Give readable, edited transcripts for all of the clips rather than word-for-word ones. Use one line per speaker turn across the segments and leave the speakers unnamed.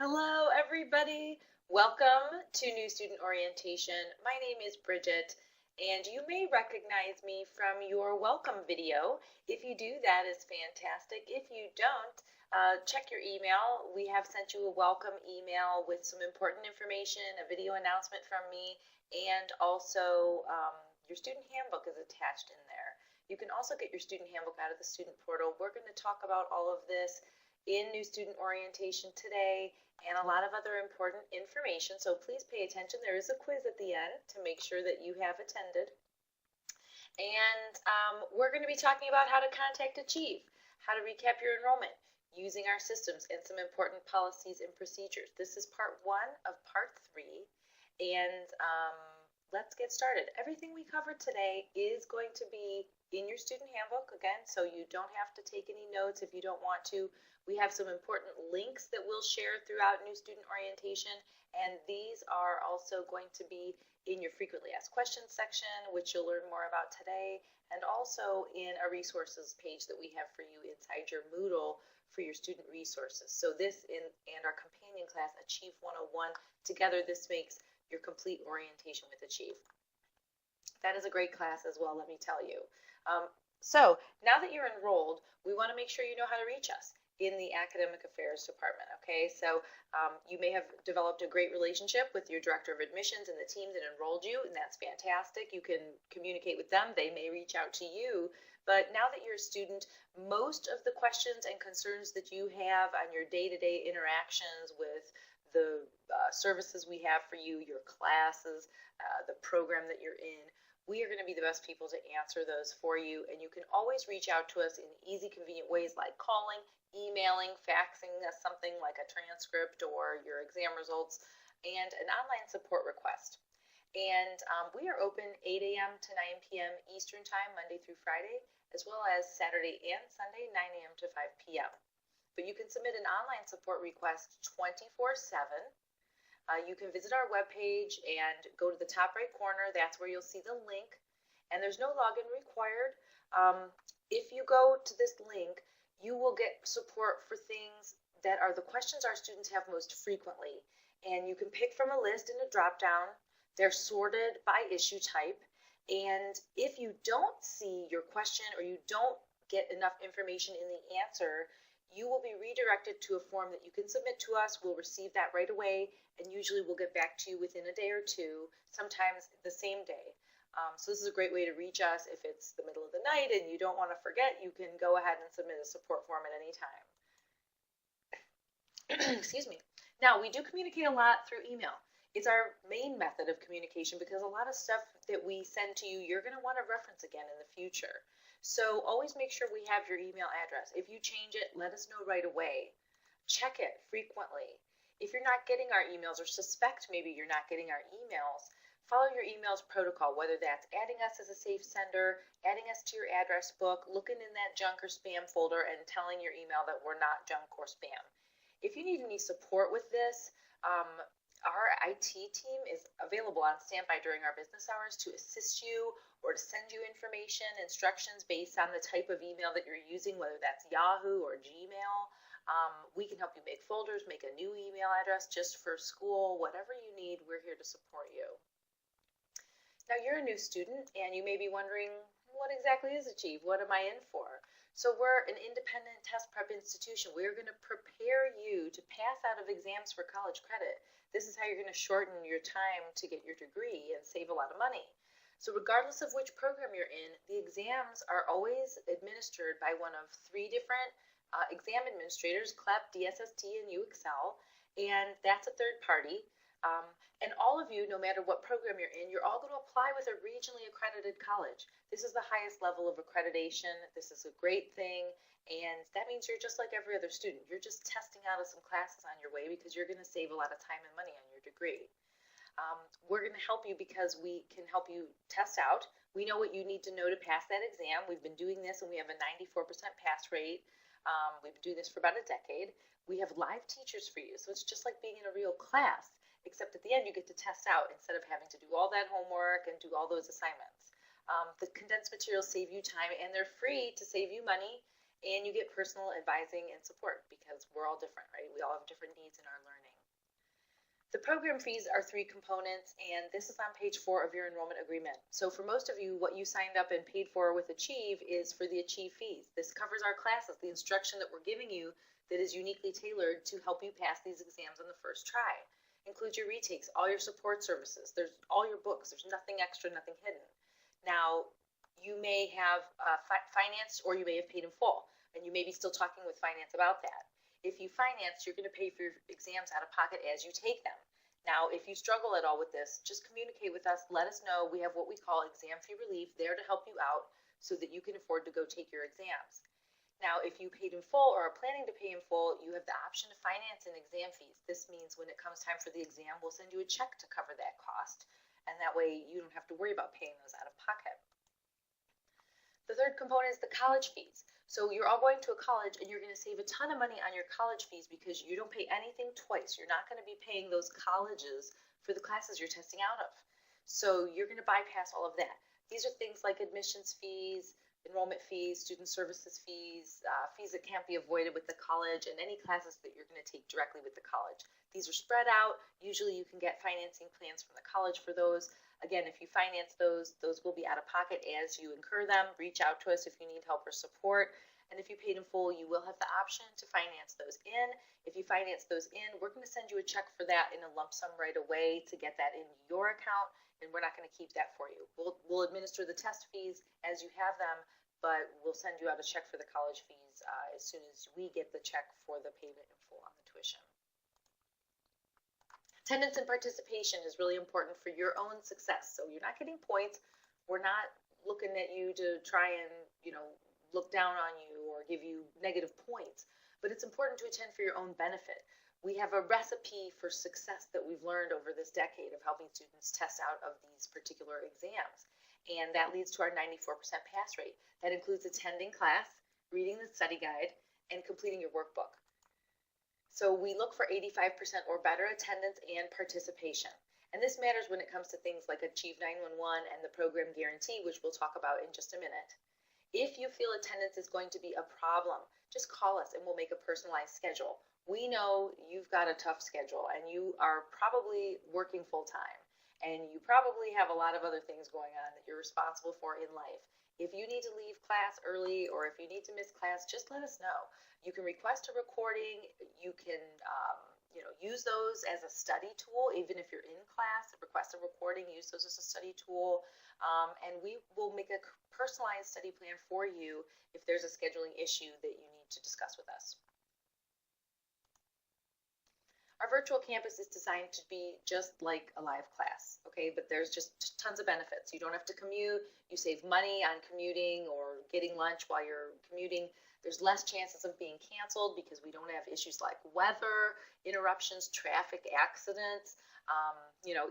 Hello, everybody. Welcome to New Student Orientation. My name is Bridget, and you may recognize me from your welcome video. If you do, that is fantastic. If you don't, check your email. We have sent you a welcome email with some important information, a video announcement from me, and also your student handbook is attached in there. You can also get your student handbook out of the student portal. We're going to talk about all of this in New Student Orientation today and a lot of other important information. So please pay attention. There is a quiz at the end to make sure that you have attended. And we're going to be talking about how to contact Achieve, how to recap your enrollment using our systems, and some important policies and procedures. This is part 1 of part 3. And let's get started. Everything we covered today is going to be in your student handbook, again, so you don't have to take any notes if you don't want to. We have some important links that we'll share throughout New Student Orientation, and these are also going to be in your frequently asked questions section, which you'll learn more about today, and also in a resources page that we have for you inside your Moodle for your student resources. So this and our companion class, Achieve 101, together this makes your complete orientation with Achieve. That is a great class as well, let me tell you. So now that you're enrolled, we want to make sure you know how to reach us in the Academic Affairs Department, okay? So you may have developed a great relationship with your Director of Admissions and the team that enrolled you, and that's fantastic. You can communicate with them. They may reach out to you. But now that you're a student, most of the questions and concerns that you have on your day-to-day interactions with the services we have for you, your classes, the program that you're in, we are going to be the best people to answer those for you. And you can always reach out to us in easy, convenient ways like calling, emailing, faxing us something like a transcript or your exam results, and an online support request. And we are open 8 a.m. to 9 p.m. Eastern Time, Monday through Friday, as well as Saturday and Sunday, 9 a.m. to 5 p.m. But you can submit an online support request 24/7. You can visit our webpage and go to the top right corner. That's where you'll see the link. And there's no login required. If you go to this link, you will get support for things that are the questions our students have most frequently. And you can pick from a list in a drop-down. They're sorted by issue type. And if you don't see your question or you don't get enough information in the answer, you will be redirected to a form that you can submit to us. We'll receive that right away, and usually we'll get back to you within a day or two, sometimes the same day. So this is a great way to reach us. If it's the middle of the night and you don't want to forget, you can go ahead and submit a support form at any time. Excuse me. Now, we do communicate a lot through email. It's our main method of communication because a lot of stuff that we send to you, you're going to want to reference again in the future. So always make sure we have your email address. If you change it, let us know right away. Check it frequently. If you're not getting our emails or suspect maybe you're not getting our emails, follow your emails protocol, whether that's adding us as a safe sender, adding us to your address book, looking in that junk or spam folder, and telling your email that we're not junk or spam. If you need any support with this, our IT team is available on standby during our business hours to assist you or to send you information, instructions based on the type of email that you're using, whether that's Yahoo or Gmail. We can help you make folders, make a new email address just for school, whatever you need, we're here to support you. Now you're a new student and you may be wondering, what exactly is Achieve? What am I in for? So we're an independent test prep institution. We're going to prepare you to pass out of exams for college credit. This is how you're going to shorten your time to get your degree and save a lot of money. So regardless of which program you're in, the exams are always administered by one of 3 different exam administrators, CLEP, DSST, and UExcel, and that's a third party. And all of you, no matter what program you're in, you're all going to apply with a regionally accredited college. This is the highest level of accreditation. This is a great thing. And that means you're just like every other student. You're just testing out of some classes on your way because you're going to save a lot of time and money on your degree. We're going to help you because we can help you test out. We know what you need to know to pass that exam. We've been doing this and we have a 94% pass rate. We've been doing this for about a decade. We have live teachers for you. So it's just like being in a real class, except at the end you get to test out instead of having to do all that homework and do all those assignments. The condensed materials save you time and they're free to save you money, and you get personal advising and support because we're all different, right? We all have different needs in our learning. The program fees are 3 components, and this is on page 4 of your enrollment agreement. So for most of you, what you signed up and paid for with Achieve is for the Achieve fees. This covers our classes, the instruction that we're giving you that is uniquely tailored to help you pass these exams on the first try. Includes your retakes, all your support services, there's all your books, there's nothing extra, nothing hidden. Now, you may have financed or you may have paid in full, and you may be still talking with finance about that. If you finance, you're going to pay for your exams out of pocket as you take them. Now, if you struggle at all with this, just communicate with us. Let us know. We have what we call exam fee relief there to help you out so that you can afford to go take your exams. Now, if you paid in full or are planning to pay in full, you have the option to finance in exam fees. This means when it comes time for the exam, we'll send you a check to cover that cost, and that way you don't have to worry about paying those out of pocket. The third component is the college fees. So you're all going to a college and you're going to save a ton of money on your college fees because you don't pay anything twice. You're not going to be paying those colleges for the classes you're testing out of. So you're going to bypass all of that. These are things like admissions fees, enrollment fees, student services fees, fees that can't be avoided with the college, and any classes that you're going to take directly with the college. These are spread out. Usually you can get financing plans from the college for those. Again, if you finance those will be out of pocket as you incur them. Reach out to us if you need help or support. And if you paid in full, you will have the option to finance those in. If you finance those in, we're going to send you a check for that in a lump sum right away to get that in your account, and we're not going to keep that for you. We'll administer the test fees as you have them, but we'll send you out a check for the college fees as soon as we get the check for the payment in full on the tuition. Attendance and participation is really important for your own success. So you're not getting points. We're not looking at you to try and, look down on you or give you negative points, but it's important to attend for your own benefit. We have a recipe for success that we've learned over this decade of helping students test out of these particular exams, and that leads to our 94% pass rate. That includes attending class, reading the study guide, and completing your workbook. So we look for 85% or better attendance and participation. And this matters when it comes to things like Achieve 911 and the program guarantee, which we'll talk about in just a minute. If you feel attendance is going to be a problem, just call us and we'll make a personalized schedule. We know you've got a tough schedule and you are probably working full time and you probably have a lot of other things going on that you're responsible for in life. If you need to leave class early or if you need to miss class, just let us know. You can request a recording. You can use those as a study tool. Even if you're in class, request a recording, use those as a study tool. And we will make a personalized study plan for you if there's a scheduling issue that you need to discuss with us. Our virtual campus is designed to be just like a live class, okay? But there's just tons of benefits. You don't have to commute. You save money on commuting or getting lunch while you're commuting. There's less chances of being canceled because we don't have issues like weather, interruptions, traffic accidents.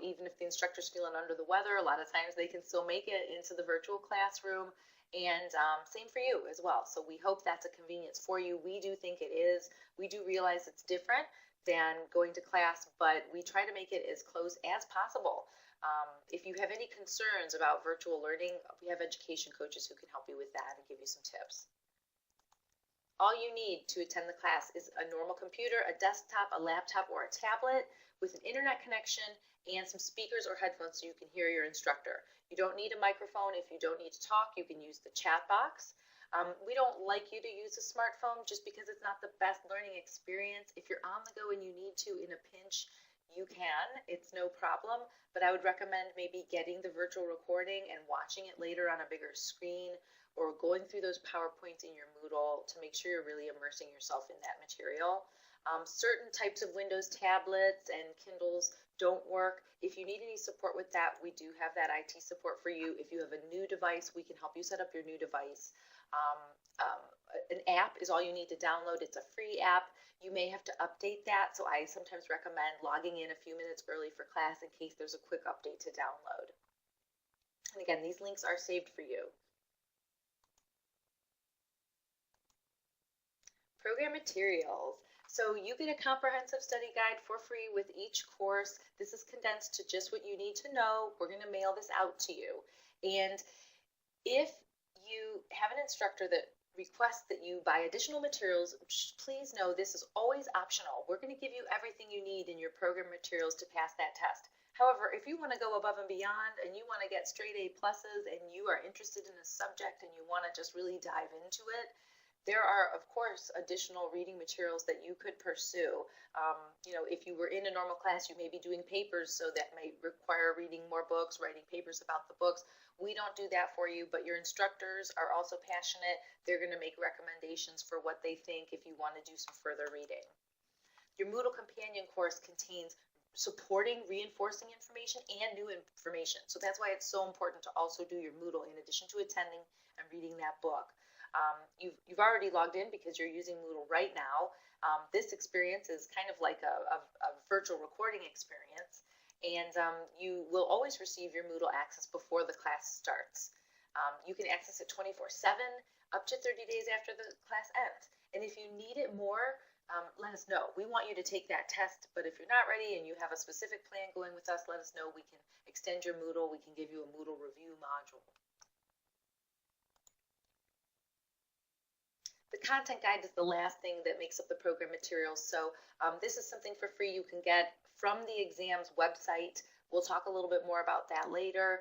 Even if the instructor's feeling under the weather, a lot of times they can still make it into the virtual classroom. And same for you as well. So we hope that's a convenience for you. We do think it is. We do realize it's different than going to class, but we try to make it as close as possible. If you have any concerns about virtual learning, we have education coaches who can help you with that and give you some tips. All you need to attend the class is a normal computer, a desktop, a laptop, or a tablet with an internet connection and some speakers or headphones so you can hear your instructor. You don't need a microphone. If you don't need to talk, you can use the chat box. We don't like you to use a smartphone just because it's not the best learning experience. If you're on the go and you need to in a pinch, you can. It's no problem, but I would recommend maybe getting the virtual recording and watching it later on a bigger screen or going through those PowerPoints in your Moodle to make sure you're really immersing yourself in that material. Certain types of Windows tablets and Kindles don't work. If you need any support with that, we do have that IT support for you. If you have a new device, we can help you set up your new device. An app is all you need to download. It's a free app. You may have to update that, so I sometimes recommend logging in a few minutes early for class in case there's a quick update to download. And again, these links are saved for you. Program materials. So you get a comprehensive study guide for free with each course. This is condensed to just what you need to know. We're going to mail this out to you. And if you have an instructor that request that you buy additional materials, please know this is always optional. We're going to give you everything you need in your program materials to pass that test. However, if you want to go above and beyond and you want to get straight A pluses and you are interested in a subject and you want to just really dive into it, there are, of course, additional reading materials that you could pursue. If you were in a normal class, you may be doing papers, so that might require reading more books, writing papers about the books. We don't do that for you, but your instructors are also passionate. They're going to make recommendations for what they think if you want to do some further reading. Your Moodle Companion course contains supporting, reinforcing information and new information. So that's why it's so important to also do your Moodle in addition to attending and reading that book. You've already logged in because you're using Moodle right now. This experience is kind of like a virtual recording experience, and you will always receive your Moodle access before the class starts. You can access it 24/7, up to 30 days after the class ends. And if you need it more, let us know. We want you to take that test, but if you're not ready and you have a specific plan going with us, let us know. We can extend your Moodle. We can give you a Moodle review module. The content guide is the last thing that makes up the program materials. So this is something for free you can get from the exam's website. We'll talk a little bit more about that later.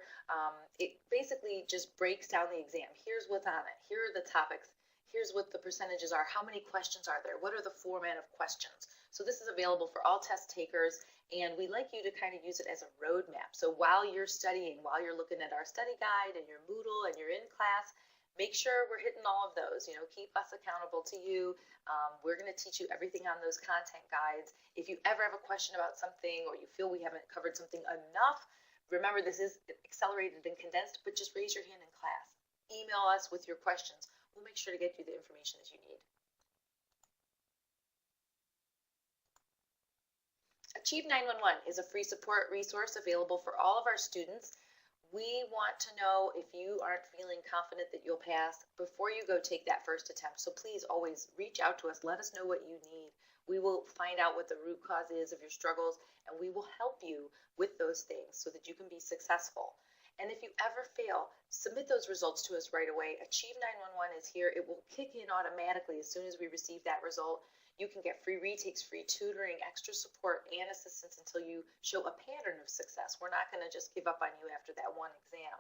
It basically just breaks down the exam. Here's what's on it. Here are the topics. Here's what the percentages are. How many questions are there? What are the format of questions? So this is available for all test takers, and we like you to kind of use it as a roadmap. So while you're studying, while you're looking at our study guide and your Moodle and you're in class, make sure we're hitting all of those. Keep us accountable to you. We're going to teach you everything on those content guides. If you ever have a question about something or you feel we haven't covered something enough, remember this is accelerated and condensed, but just raise your hand in class. Email us with your questions. We'll make sure to get you the information that you need. Achieve 911 is a free support resource available for all of our students. We want to know if you aren't feeling confident that you'll pass before you go take that first attempt. So please always reach out to us. Let us know what you need. We will find out what the root cause is of your struggles, and we will help you with those things so that you can be successful. And if you ever fail, submit those results to us right away. Achieve 911 is here. It will kick in automatically as soon as we receive that result. You can get free retakes, free tutoring, extra support, and assistance until you show a pattern of success. We're not going to just give up on you after that one exam.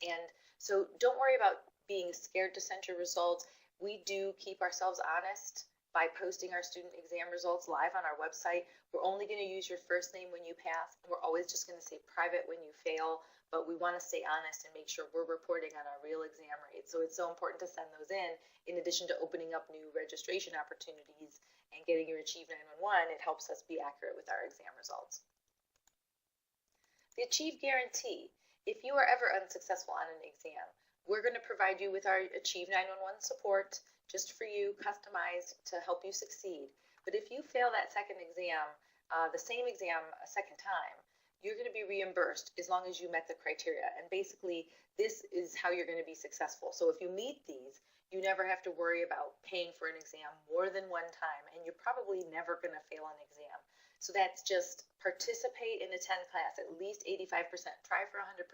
And so don't worry about being scared to send your results. We do keep ourselves honest by posting our student exam results live on our website. We're only going to use your first name when you pass, and we're always just going to say private when you fail, but we want to stay honest and make sure we're reporting on our real exam rate. So it's so important to send those in addition to opening up new registration opportunities and getting your Achieve 911, it helps us be accurate with our exam results. The Achieve Guarantee. If you are ever unsuccessful on an exam, we're going to provide you with our Achieve 911 support just for you, customized to help you succeed. But if you fail that second exam, the same exam a second time, you're going to be reimbursed as long as you met the criteria. And basically, this is how you're going to be successful. So if you meet these, you never have to worry about paying for an exam more than one time, and you're probably never going to fail an exam. So that's just participate and attend class at least 85%. Try for 100%.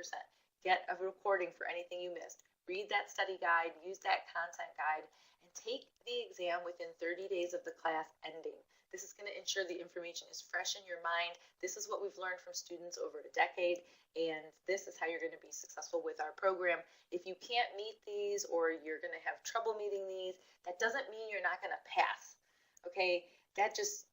Get a recording for anything you missed. Read that study guide, use that content guide, and take the exam within 30 days of the class ending. This is going to ensure the information is fresh in your mind. This is what we've learned from students over a decade, and this is how you're going to be successful with our program. If you can't meet these or you're going to have trouble meeting these, that doesn't mean you're not going to pass, okay? That just,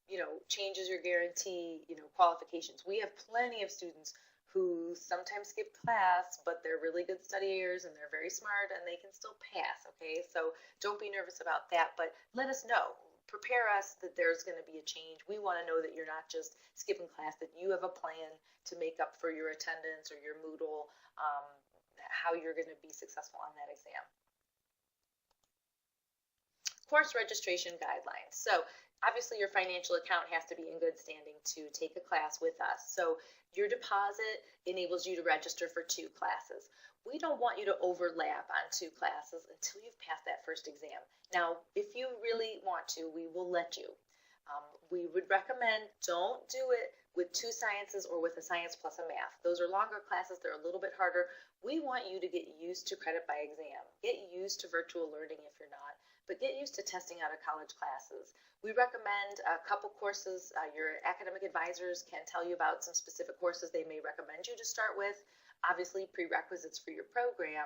changes your guarantee, qualifications. We have plenty of students who sometimes skip class, but they're really good studiers and they're very smart and they can still pass, okay? So don't be nervous about that, but let us know. Prepare us that there's going to be a change. We want to know that you're not just skipping class, that you have a plan to make up for your attendance or your Moodle, how you're going to be successful on that exam. Course registration guidelines. So obviously your financial account has to be in good standing to take a class with us. So your deposit enables you to register for 2 classes. We don't want you to overlap on 2 classes until you've passed that first exam. Now, if you really want to, we will let you. We would recommend don't do it with 2 sciences or with a science plus a math. Those are longer classes, they're a little bit harder. We want you to get used to credit by exam. Get used to virtual learning if you're not, but get used to testing out of college classes. We recommend a couple courses. Your academic advisors can tell you about some specific courses they may recommend you to start with. Obviously, prerequisites for your program,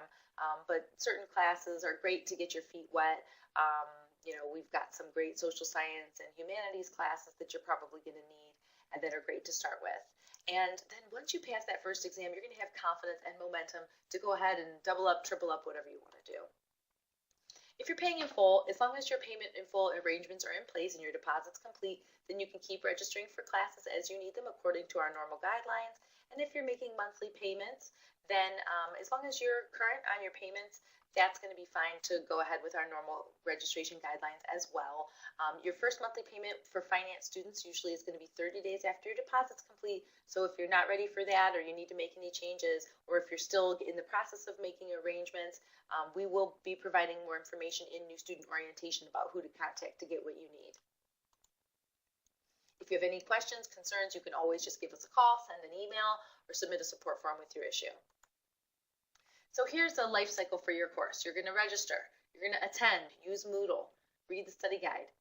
but certain classes are great to get your feet wet. We've got some great social science and humanities classes that you're probably going to need and that are great to start with. And then once you pass that first exam, you're going to have confidence and momentum to go ahead and double up, triple up, whatever you want to do. If you're paying in full, as long as your payment in full arrangements are in place and your deposit's complete, then you can keep registering for classes as you need them according to our normal guidelines. And if you're making monthly payments, then as long as you're current on your payments, that's going to be fine to go ahead with our normal registration guidelines as well. Your first monthly payment for finance students usually is going to be 30 days after your deposit's complete. So if you're not ready for that, or you need to make any changes, or if you're still in the process of making arrangements, we will be providing more information in New Student Orientation about who to contact to get what you need. If you have any questions, concerns, you can always just give us a call, send an email, or submit a support form with your issue. So here's the life cycle for your course. You're going to register, you're going to attend, use Moodle, read the study guide,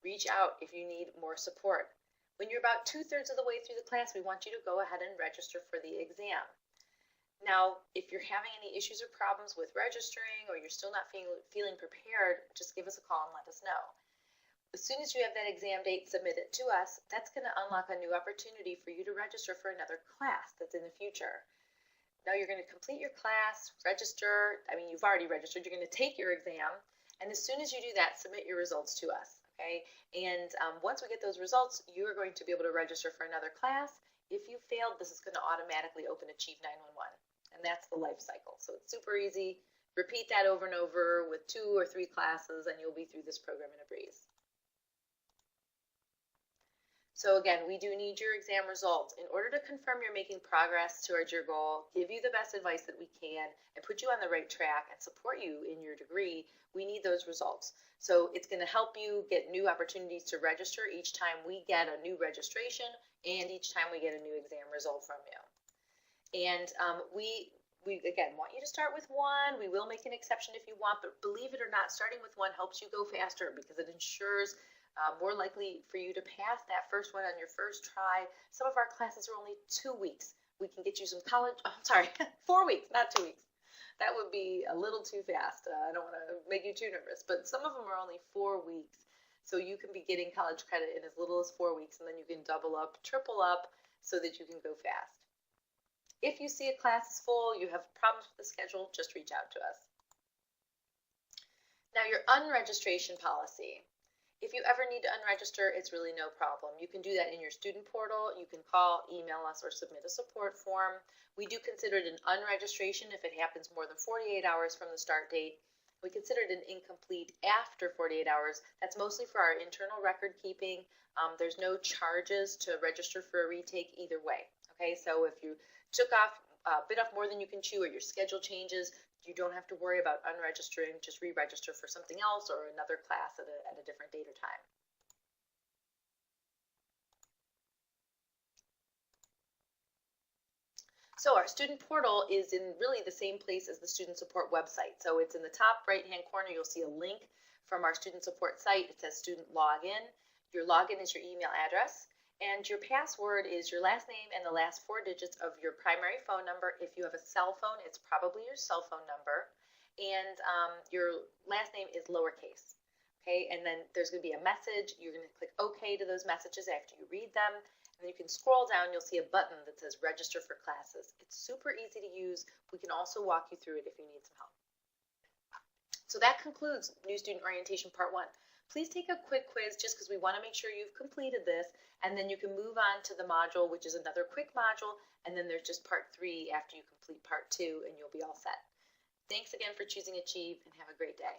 reach out if you need more support. When you're about 2/3 of the way through the class, we want you to go ahead and register for the exam. Now, if you're having any issues or problems with registering, or you're still not feeling prepared, just give us a call and let us know. As soon as you have that exam date submitted to us, that's going to unlock a new opportunity for you to register for another class that's in the future. Now you're going to complete your class, register. You've already registered. You're going to take your exam, and as soon as you do that, submit your results to us, okay? And once we get those results, you are going to be able to register for another class. If you failed, this is going to automatically open Achieve 911, and that's the life cycle. So it's super easy. Repeat that over and over with 2 or 3 classes, and you'll be through this program in a breeze. So again, we do need your exam results. In order to confirm you're making progress towards your goal, give you the best advice that we can, and put you on the right track and support you in your degree, we need those results. So it's going to help you get new opportunities to register each time we get a new registration and each time we get a new exam result from you. And we again want you to start with 1. We will make an exception if you want, but believe it or not, starting with 1 helps you go faster because it ensures more likely for you to pass that first one on your first try. Some of our classes are only 2 weeks. We can get you some college, 4 weeks, not 2 weeks. That would be a little too fast. I don't want to make you too nervous, but some of them are only 4 weeks. So you can be getting college credit in as little as 4 weeks, and then you can double up, triple up, so that you can go fast. If you see a class is full, you have problems with the schedule, just reach out to us. Now your unregistration policy. If you ever need to unregister, it's really no problem. You can do that in your student portal. You can call, email us, or submit a support form. We do consider it an unregistration if it happens more than 48 hours from the start date. We consider it an incomplete after 48 hours. That's mostly for our internal record keeping. There's no charges to register for a retake either way. Okay, so if you bit off more than you can chew, or your schedule changes, you don't have to worry about unregistering. Just re-register for something else or another class at a different date or time. So our student portal is in really the same place as the student support website. So it's in the top right-hand corner. You'll see a link from our student support site. It says student login. Your login is your email address. And your password is your last name and the last 4 digits of your primary phone number. If you have a cell phone, it's probably your cell phone number. And your last name is lowercase. Okay, and then there's going to be a message. You're going to click OK to those messages after you read them. And then you can scroll down. You'll see a button that says Register for Classes. It's super easy to use. We can also walk you through it if you need some help. So that concludes New Student Orientation Part 1. Please take a quick quiz just because we want to make sure you've completed this, and then you can move on to the module, which is another quick module, and then there's just Part 3 after you complete Part 2, and you'll be all set. Thanks again for choosing Achieve, and have a great day.